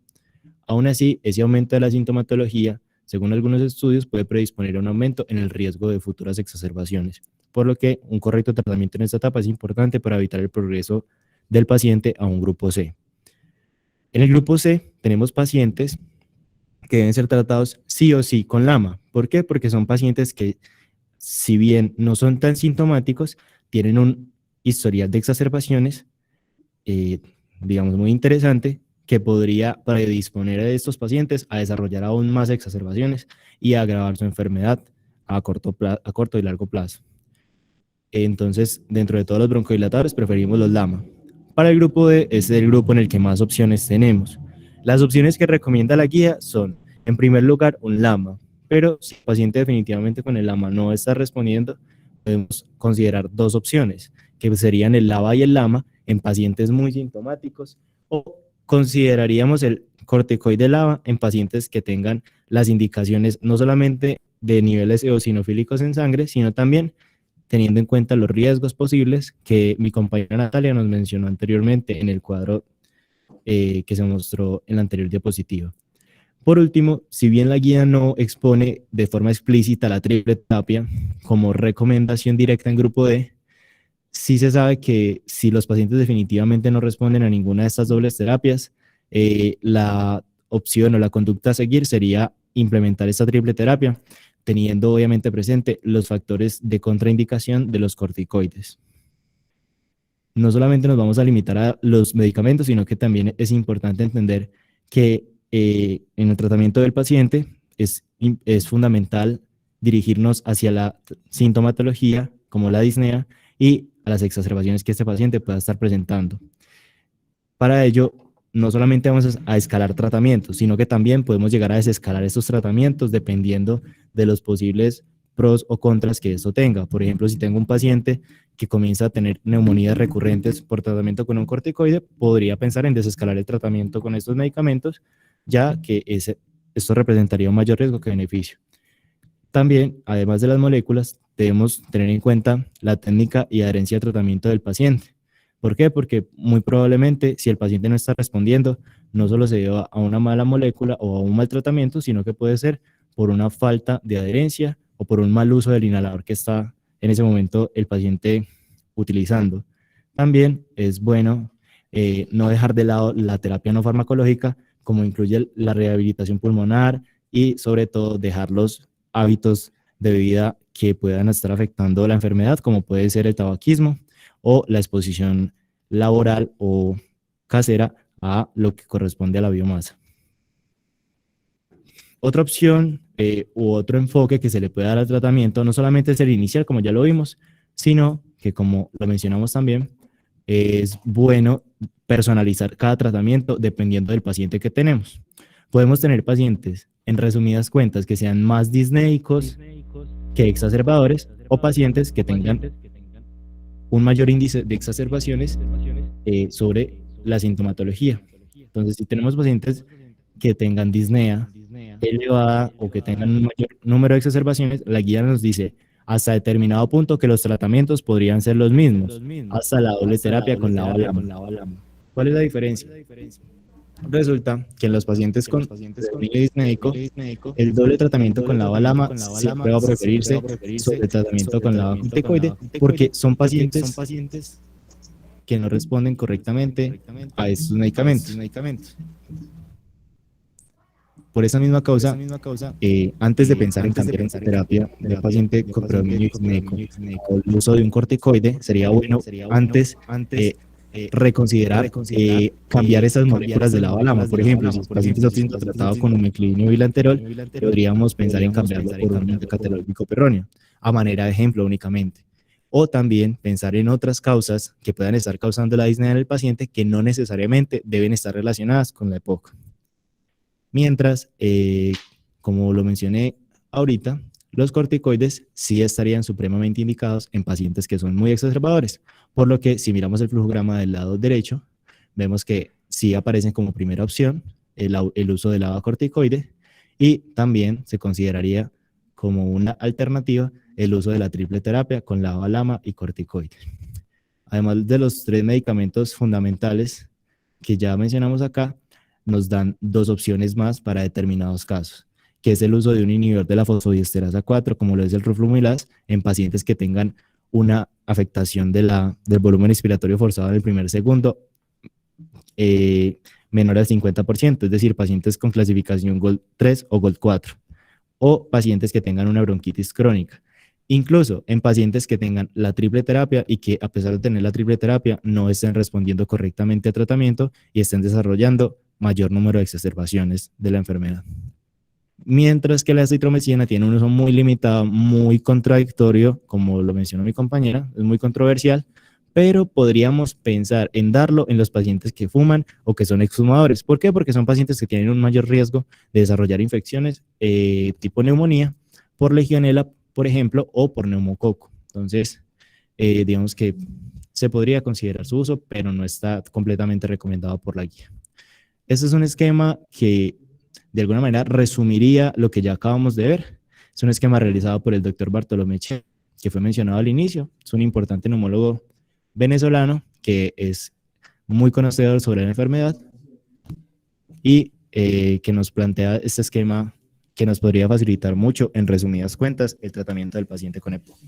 B: Aún así, ese aumento de la sintomatología, según algunos estudios, puede predisponer a un aumento en el riesgo de futuras exacerbaciones, por lo que un correcto tratamiento en esta etapa es importante para evitar el progreso del paciente a un grupo C. En el grupo C tenemos pacientes que deben ser tratados sí o sí con LAMA. ¿Por qué? Porque son pacientes que, si bien no son tan sintomáticos, tienen un historial de exacerbaciones, digamos, muy interesante, que podría predisponer a estos pacientes a desarrollar aún más exacerbaciones y a agravar su enfermedad a corto y largo plazo. Entonces, dentro de todos los broncodilatadores, preferimos los LAMA. Para el grupo D, este es el grupo en el que más opciones tenemos. Las opciones que recomienda la guía son, en primer lugar, un LAMA, pero si el paciente definitivamente con el LAMA no está respondiendo, podemos considerar dos opciones, que serían el LABA y el LAMA en pacientes muy sintomáticos, o consideraríamos el corticoide LABA en pacientes que tengan las indicaciones no solamente de niveles eosinofílicos en sangre, sino también teniendo en cuenta los riesgos posibles que mi compañera Natalia nos mencionó anteriormente en el cuadro que se mostró en la anterior diapositiva. Por último, si bien la guía no expone de forma explícita la triple terapia como recomendación directa en grupo D, sí se sabe que si los pacientes definitivamente no responden a ninguna de estas dobles terapias, la opción o la conducta a seguir sería implementar esta triple terapia, teniendo obviamente presente los factores de contraindicación de los corticoides. No solamente nos vamos a limitar a los medicamentos, sino que también es importante entender que en el tratamiento del paciente es fundamental dirigirnos hacia la sintomatología, como la disnea, y a las exacerbaciones que este paciente pueda estar presentando. Para ello, no solamente vamos a escalar tratamientos, sino que también podemos llegar a desescalar estos tratamientos dependiendo de los posibles pros o contras que esto tenga. Por ejemplo, si tengo un paciente que comienza a tener neumonías recurrentes por tratamiento con un corticoide, podría pensar en desescalar el tratamiento con estos medicamentos, ya que esto representaría un mayor riesgo que beneficio. También, además de las moléculas, debemos tener en cuenta la técnica y adherencia al tratamiento del paciente. ¿Por qué? Porque muy probablemente si el paciente no está respondiendo, no solo se deba a una mala molécula o a un mal tratamiento, sino que puede ser por una falta de adherencia o por un mal uso del inhalador que está en ese momento el paciente utilizando. También es bueno no dejar de lado la terapia no farmacológica, como incluye la rehabilitación pulmonar y sobre todo dejar los hábitos de vida que puedan estar afectando la enfermedad, como puede ser el tabaquismo o la exposición laboral o casera a lo que corresponde a la biomasa. Otra opción u otro enfoque que se le puede dar al tratamiento no solamente es el inicial, como ya lo vimos, sino que, como lo mencionamos también, es bueno personalizar cada tratamiento dependiendo del paciente que tenemos. Podemos tener pacientes, en resumidas cuentas, que sean más disneicos que exacerbadores, o pacientes que tengan un mayor índice de exacerbaciones sobre la sintomatología. Entonces, si tenemos pacientes que tengan disnea elevada o que tengan un mayor número de exacerbaciones, la guía nos dice,
J: hasta determinado punto que los tratamientos podrían ser los mismos, hasta la doble terapia con lava-lama. ¿Cuál es la diferencia? Resulta que en los pacientes con predominio disnéico, el doble tratamiento con lava-lama siempre va a preferirse sobre el tratamiento con lava-corticoide, porque son pacientes que no responden correctamente a estos medicamentos. Por esa misma causa, antes de pensar en cambiar en terapia de un paciente con predominio disnéico o el uso de un corticoide, sería bueno antes reconsiderar cambiar esas moléculas de lava-lama. Por ejemplo, si el paciente está siendo tratado con umeclidinio bilanterol, podríamos pensar en cambiarlo por un anticatalógico perróneo, a manera de ejemplo únicamente. O también pensar en otras causas que puedan estar causando la disnea en el paciente que no necesariamente deben estar relacionadas con la EPOC. Mientras, como lo mencioné ahorita, los corticoides sí estarían supremamente indicados en pacientes que son muy exacerbadores, por lo que si miramos el flujograma del lado derecho, vemos que sí aparecen como primera opción el uso de lavacorticoide, y también se consideraría como una alternativa el uso de la triple terapia con lava-lama y corticoide. Además de los 3 medicamentos fundamentales que ya mencionamos acá, nos dan 2 opciones más para determinados casos, que es el uso de un inhibidor de la fosfodiesterasa 4, como lo es el roflumilaz, en pacientes que tengan una afectación del volumen respiratorio forzado en el primer segundo menor al 50%, es decir, pacientes con clasificación GOLD 3 o GOLD 4, o pacientes que tengan una bronquitis crónica. Incluso en pacientes que tengan la triple terapia y que a pesar de tener la triple terapia no estén respondiendo correctamente al tratamiento y estén desarrollando mayor número de exacerbaciones de la enfermedad. Mientras que la acitromicina tiene un uso muy limitado, muy contradictorio, como lo mencionó mi compañera, es muy controversial, pero podríamos pensar en darlo en los pacientes que fuman o que son exfumadores. ¿Por qué? Porque son pacientes que tienen un mayor riesgo de desarrollar infecciones tipo neumonía por legionela, por ejemplo, o por neumococo. Entonces, digamos que se podría considerar su uso, pero no está completamente recomendado por la guía. Este es un esquema que de alguna manera resumiría lo que ya acabamos de ver. Es un esquema realizado por el doctor Bartolomé Che, que fue mencionado al inicio. Es un importante neumólogo venezolano que es muy conocedor sobre la enfermedad y que nos plantea este esquema que nos podría facilitar mucho, en resumidas cuentas, el tratamiento del paciente con EPOC.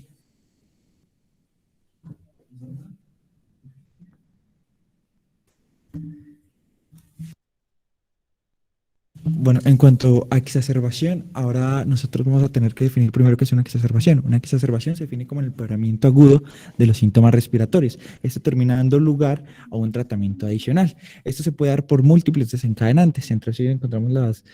H: Bueno, en cuanto a exacerbación, ahora nosotros vamos a tener que definir primero qué es una exacerbación. Una exacerbación se define como el empeoramiento agudo de los síntomas respiratorios. Esto termina dando lugar a un tratamiento adicional. Esto se puede dar por múltiples desencadenantes. Entre ellos encontramos las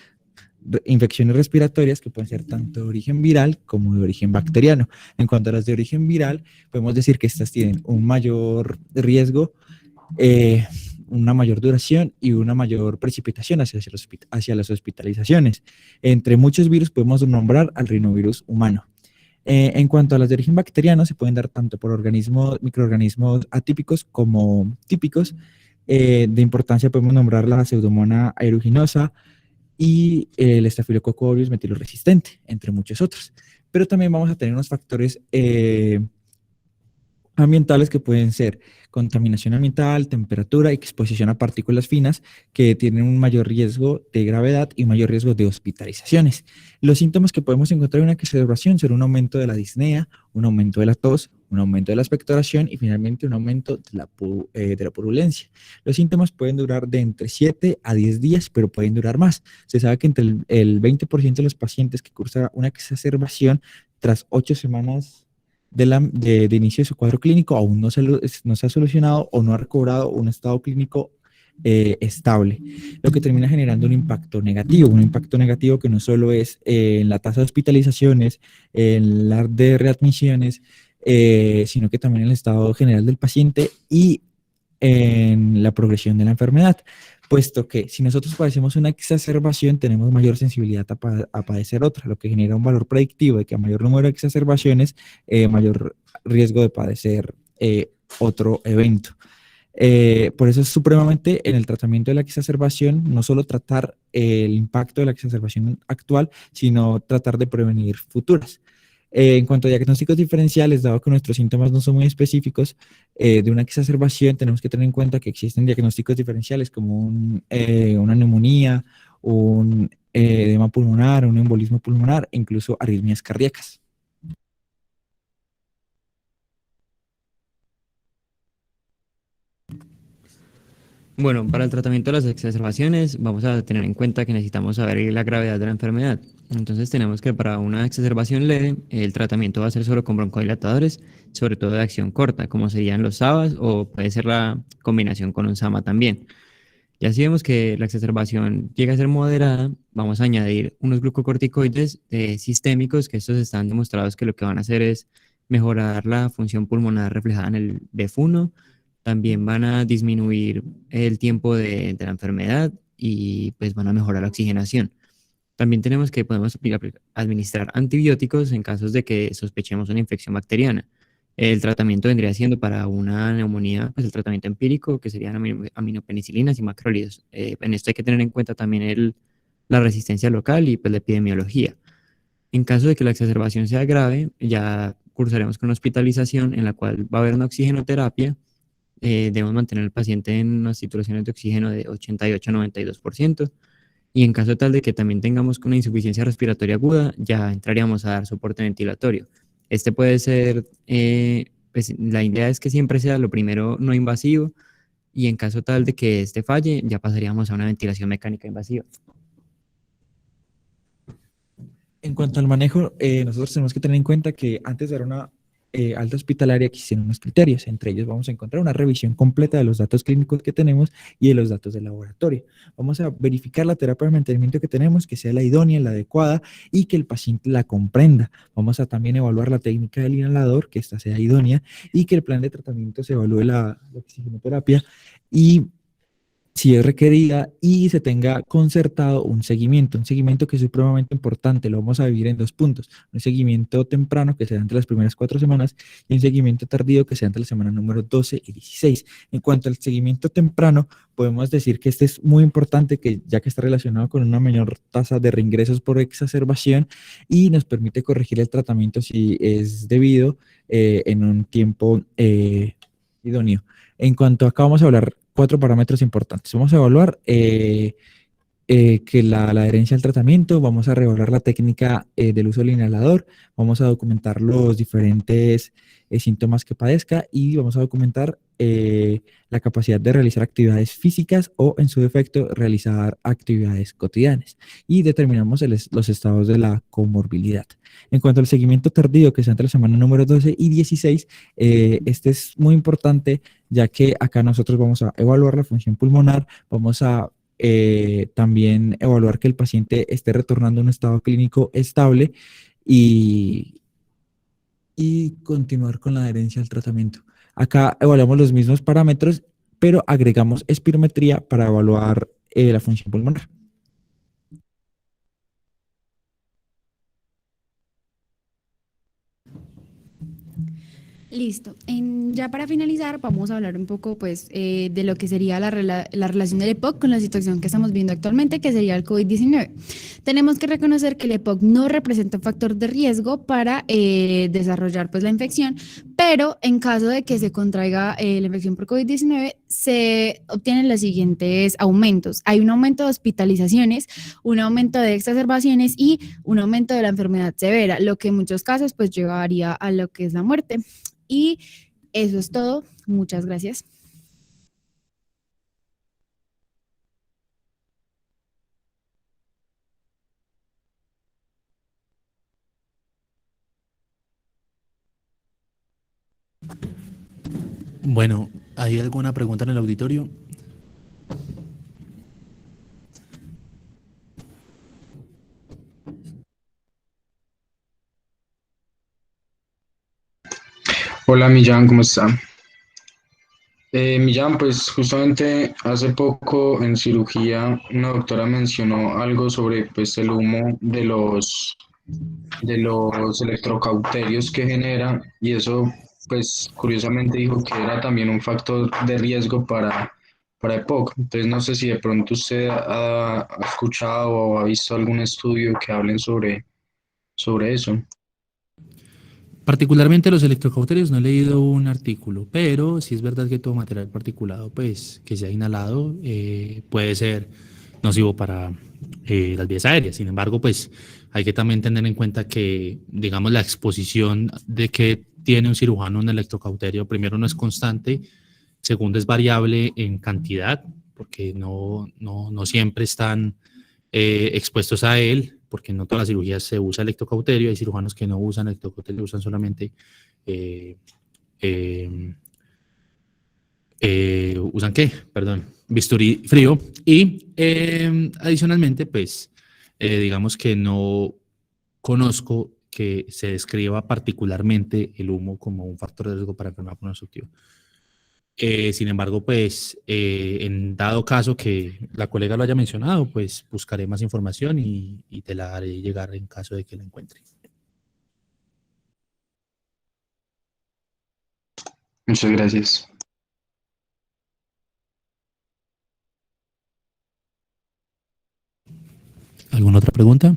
H: infecciones respiratorias que pueden ser tanto de origen viral como de origen bacteriano. En cuanto a las de origen viral, podemos decir que estas tienen un mayor riesgo, una mayor duración y una mayor precipitación hacia las hospitalizaciones. Entre muchos virus podemos nombrar al rinovirus humano. En cuanto a las de origen bacteriano, se pueden dar tanto por microorganismos atípicos como típicos. De importancia podemos nombrar la Pseudomonas aeruginosa y el Staphylococcus aureus metiloresistente, entre muchos otros. Pero también vamos a tener unos factores ambientales que pueden ser contaminación ambiental, temperatura, exposición a partículas finas que tienen un mayor riesgo de gravedad y mayor riesgo de hospitalizaciones. Los síntomas que podemos encontrar en una exacerbación son un aumento de la disnea, un aumento de la tos, un aumento de la expectoración y finalmente un aumento de la purulencia. Los síntomas pueden durar de entre 7 a 10 días, pero pueden durar más. Se sabe que entre el 20% de los pacientes que cursan una exacerbación tras 8 semanas de inicio de su cuadro clínico aún no se ha solucionado o no ha recobrado un estado clínico estable, lo que termina generando un impacto negativo que no solo es en la tasa de hospitalizaciones, en la de readmisiones, sino que también en el estado general del paciente y en la progresión de la enfermedad, puesto que si nosotros padecemos una exacerbación tenemos mayor sensibilidad a padecer otra, lo que genera un valor predictivo de que a mayor número de exacerbaciones, mayor riesgo de padecer otro evento. Por eso es supremamente en el tratamiento de la exacerbación, no solo tratar el impacto de la exacerbación actual, sino tratar de prevenir futuras. En cuanto a diagnósticos diferenciales, dado que nuestros síntomas no son muy específicos de una exacerbación, tenemos que tener en cuenta que existen diagnósticos diferenciales como una neumonía, un edema pulmonar, un embolismo pulmonar e incluso arritmias cardíacas.
K: Bueno, para el tratamiento de las exacerbaciones vamos a tener en cuenta que necesitamos saber la gravedad de la enfermedad. Entonces tenemos que para una exacerbación leve el tratamiento va a ser solo con broncodilatadores, sobre todo de acción corta, como serían los SABAs o puede ser la combinación con un SAMA también. Ya si vemos que la exacerbación llega a ser moderada, vamos a añadir unos glucocorticoides sistémicos, que estos están demostrados que lo que van a hacer es mejorar la función pulmonar reflejada en el BEF1. También van a disminuir el tiempo de la enfermedad y pues van a mejorar la oxigenación. También tenemos que podemos administrar antibióticos en casos de que sospechemos una infección bacteriana. El tratamiento vendría siendo para una neumonía, pues el tratamiento empírico, que serían aminopenicilinas y macrólidos. En esto hay que tener en cuenta también la resistencia local y pues la epidemiología. En caso de que la exacerbación sea grave, ya cursaremos con hospitalización en la cual va a haber una oxigenoterapia. Debemos mantener al paciente en unas saturaciones de oxígeno de 88 a 92%. Y en caso tal de que también tengamos una insuficiencia respiratoria aguda, ya entraríamos a dar soporte ventilatorio. Este puede ser, pues la idea es que siempre sea lo primero no invasivo y en caso tal de que este falle, ya pasaríamos a una ventilación mecánica invasiva.
H: En cuanto al manejo, nosotros tenemos que tener en cuenta que antes de dar una alta hospitalaria existen unos criterios. Entre ellos vamos a encontrar una revisión completa de los datos clínicos que tenemos y de los datos del laboratorio. Vamos a verificar la terapia de mantenimiento que tenemos, que sea la idónea, la adecuada y que el paciente la comprenda. Vamos a también evaluar la técnica del inhalador, que esta sea idónea y que el plan de tratamiento se evalúe la oxigenoterapia y si es requerida y se tenga concertado un seguimiento que es supremamente importante. Lo vamos a dividir en 2 puntos. Un seguimiento temprano que se da entre las primeras 4 semanas y un seguimiento tardío que se da entre la semana número 12 y 16. En cuanto al seguimiento temprano, podemos decir que este es muy importante, ya que está relacionado con una menor tasa de reingresos por exacerbación y nos permite corregir el tratamiento si es debido en un tiempo idóneo. En cuanto a acá vamos a hablar 4 parámetros importantes. Vamos a evaluar que la adherencia al tratamiento, vamos a reevaluar la técnica del uso del inhalador, vamos a documentar los diferentes síntomas que padezca y vamos a documentar la capacidad de realizar actividades físicas o, en su defecto, realizar actividades cotidianas y determinamos los estados de la comorbilidad. En cuanto al seguimiento tardío, que es entre la semana número 12 y 16, este es muy importante, ya que acá nosotros vamos a evaluar la función pulmonar, vamos a también evaluar que el paciente esté retornando a un estado clínico estable y continuar con la adherencia al tratamiento. Acá evaluamos los mismos parámetros, pero agregamos espirometría para evaluar la función pulmonar.
E: Listo. Ya para finalizar, vamos a hablar un poco pues, de lo que sería la relación del EPOC con la situación que estamos viendo actualmente, que sería el COVID-19. Tenemos que reconocer que el EPOC no representa un factor de riesgo para desarrollar pues, la infección, pero en caso de que se contraiga la infección por COVID-19, se obtienen los siguientes aumentos. Hay un aumento de hospitalizaciones, un aumento de exacerbaciones y un aumento de la enfermedad severa, lo que en muchos casos pues, llevaría a lo que es la muerte. Y eso es todo. Muchas gracias.
B: Bueno, ¿hay alguna pregunta en el auditorio?
G: Hola Millán, ¿cómo está? Millán, pues justamente hace poco en cirugía una doctora mencionó algo sobre pues, el humo de los electrocauterios que genera y eso pues curiosamente dijo que era también un factor de riesgo para EPOC. Entonces no sé si de pronto usted ha escuchado o ha visto algún estudio que hablen sobre eso.
B: Particularmente los electrocauterios no he leído un artículo, pero sí es verdad que todo material particulado, pues, que sea inhalado, puede ser nocivo para las vías aéreas. Sin embargo, pues, hay que también tener en cuenta que, digamos, la exposición de que tiene un cirujano en electrocauterio, primero no es constante, segundo es variable en cantidad, porque no siempre están expuestos a él, porque no todas las cirugías se usa electrocauterio, hay cirujanos que no usan electrocauterio, usan solamente, ¿usan qué? Perdón, bisturí frío. Y adicionalmente, pues, digamos que no conozco que se describa particularmente el humo como un factor de riesgo para enfermedad pulmonar obstructiva. Sin embargo, pues, en dado caso que la colega lo haya mencionado, pues buscaré más información y te la haré llegar en caso de que la encuentre.
G: Muchas gracias.
B: ¿Alguna otra pregunta?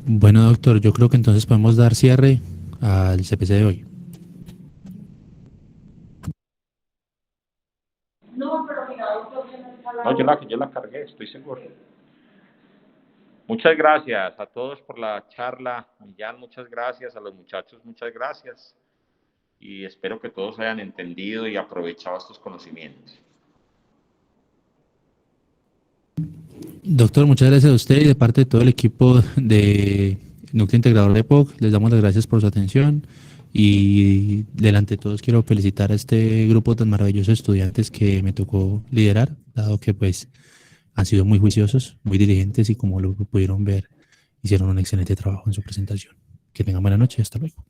B: Bueno, doctor, yo creo que entonces podemos dar cierre al CPC de hoy.
A: No, yo la cargué, estoy seguro. Muchas gracias a todos por la charla. A Millán, muchas gracias. A los muchachos, muchas gracias. Y espero que todos hayan entendido y aprovechado estos conocimientos.
B: Doctor, muchas gracias a usted y de parte de todo el equipo de Núcleo Integrador de EPOC, les damos las gracias por su atención y delante de todos quiero felicitar a este grupo tan maravilloso de estudiantes que me tocó liderar, dado que pues han sido muy juiciosos, muy diligentes y como lo pudieron ver, hicieron un excelente trabajo en su presentación. Que tengan buena noche y hasta luego.